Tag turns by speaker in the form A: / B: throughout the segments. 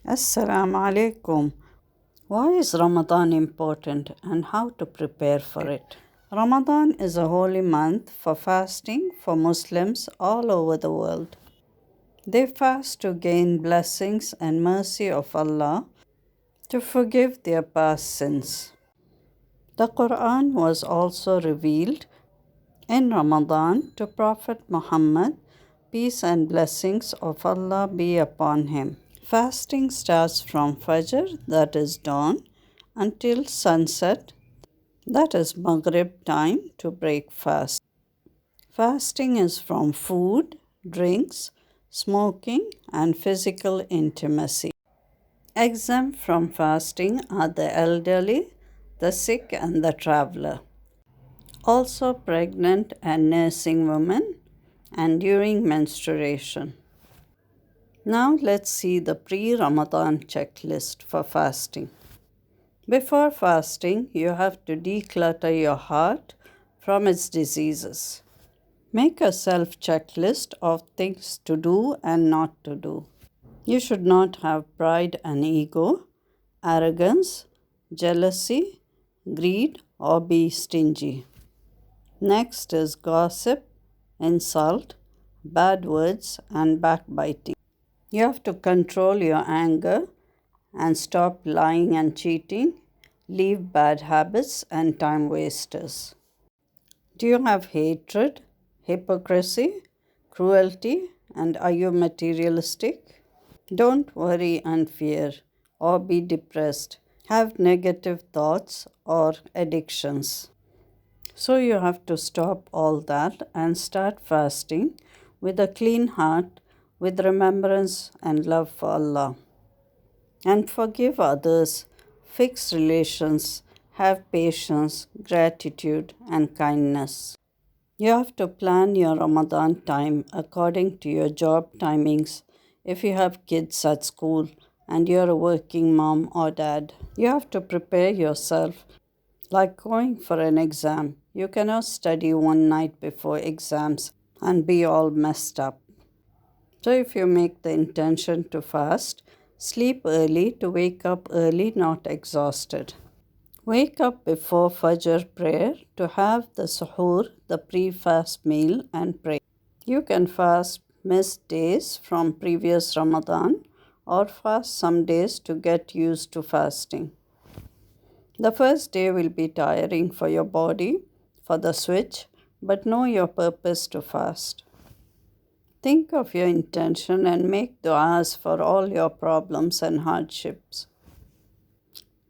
A: Assalamu alaikum. Why is Ramadan important and how to prepare for it? Ramadan is a holy month for fasting for Muslims all over the world. They fast to gain blessings and mercy of Allah to forgive their past sins. The Quran was also revealed in Ramadan to Prophet Muhammad, peace and blessings of Allah be upon him. Fasting starts from Fajr, that is dawn, until sunset, that is Maghrib time to break fast. Fasting is from food, drinks, smoking, and physical intimacy. Exempt from fasting are the elderly, the sick, and the traveler. Also, pregnant and nursing women, and during menstruation. Now, let's see the pre Ramadan checklist for fasting. Before fasting, you have to declutter your heart from its diseases. Make a self checklist of things to do and not to do. You should not have pride and ego, arrogance, jealousy, greed, or be stingy. Next is gossip, insult, bad words, and backbiting. You have to control your anger and stop lying and cheating. Leave bad habits and time wasters. Do you have hatred, hypocrisy, cruelty, and are you materialistic? Don't worry and fear or be depressed. Have negative thoughts or addictions. So you have to stop all that and start fasting with a clean heart, with remembrance and love for Allah. And forgive others, fix relations, have patience, gratitude, and kindness. You have to plan your Ramadan time according to your job timings if you have kids at school and you're a working mom or dad. You have to prepare yourself like going for an exam. You cannot study one night before exams and be all messed up. So, if you make the intention to fast, sleep early to wake up early, not exhausted. Wake up before Fajr prayer to have the suhoor, the pre fast meal, and pray. You can fast missed days from previous Ramadan or fast some days to get used to fasting. The first day will be tiring for your body, for the switch, but know your purpose to fast. Think of your intention and make du'as for all your problems and hardships.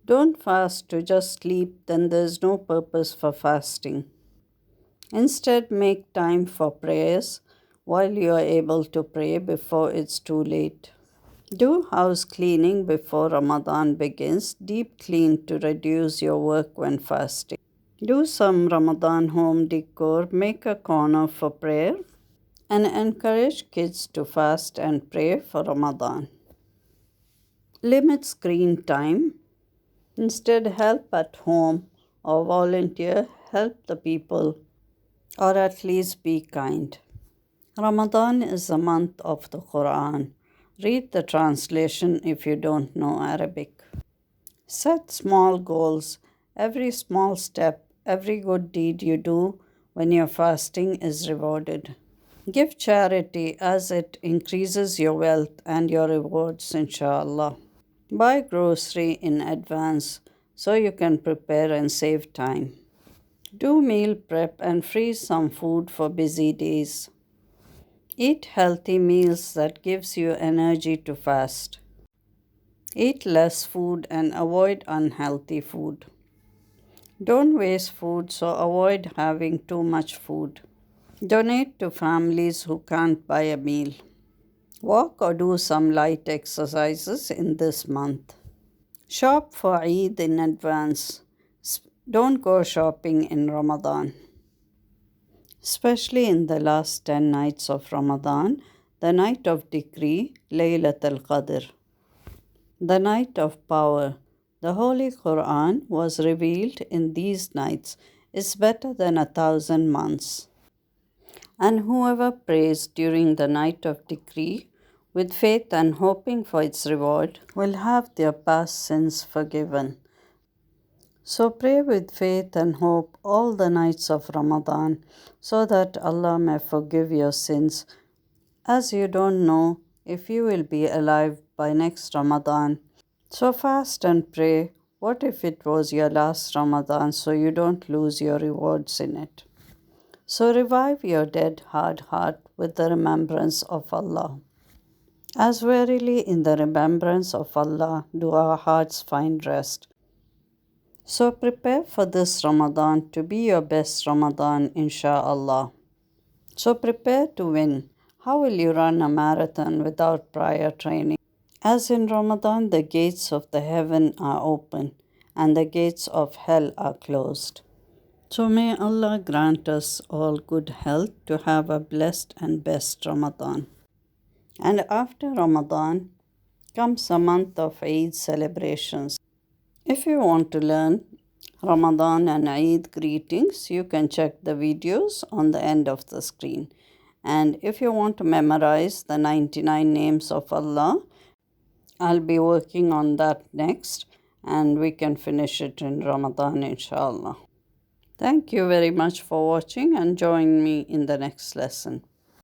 A: Don't fast to just sleep, then there's no purpose for fasting. Instead, make time for prayers while you are able to pray before it's too late. Do house cleaning before Ramadan begins, deep clean to reduce your work when fasting. Do some Ramadan home decor, make a corner for prayer, and encourage kids to fast and pray for Ramadan. Limit screen time. Instead, help at home or volunteer, help the people, or at least be kind. Ramadan is the month of the Quran. Read the translation if you don't know Arabic. Set small goals. Every small step, every good deed you do when you're fasting is rewarded. Give charity as it increases your wealth and your rewards, inshallah. Buy grocery in advance so you can prepare and save time. Do meal prep and freeze some food for busy days. Eat healthy meals that gives you energy to fast. Eat less food and avoid unhealthy food. Don't waste food, so avoid having too much food. Donate to families who can't buy a meal. Walk or do some light exercises in this month. Shop for Eid in advance. Don't go shopping in Ramadan. Especially in the last 10 nights of Ramadan, the night of decree, Laylatul Qadr. The night of power. The Holy Quran was revealed in these nights is better than 1,000 months. And whoever prays during the night of decree with faith and hoping for its reward, will have their past sins forgiven. So pray with faith and hope all the nights of Ramadan so that Allah may forgive your sins, as you don't know if you will be alive by next Ramadan. So fast and pray. What if it was your last Ramadan so you don't lose your rewards in it? So revive your dead hard heart with the remembrance of Allah. As verily in the remembrance of Allah do our hearts find rest. So prepare for this Ramadan to be your best Ramadan, insha'Allah. So prepare to win. How will you run a marathon without prior training? As in Ramadan, the gates of the heaven are open and the gates of hell are closed. So may Allah grant us all good health to have a blessed and best Ramadan. And after Ramadan comes a month of Eid celebrations. If you want to learn Ramadan and Eid greetings, you can check the videos on the end of the screen. And if you want to memorize the 99 names of Allah, I'll be working on that next and we can finish it in Ramadan, inshallah. Thank you very much for watching and join me in the next lesson.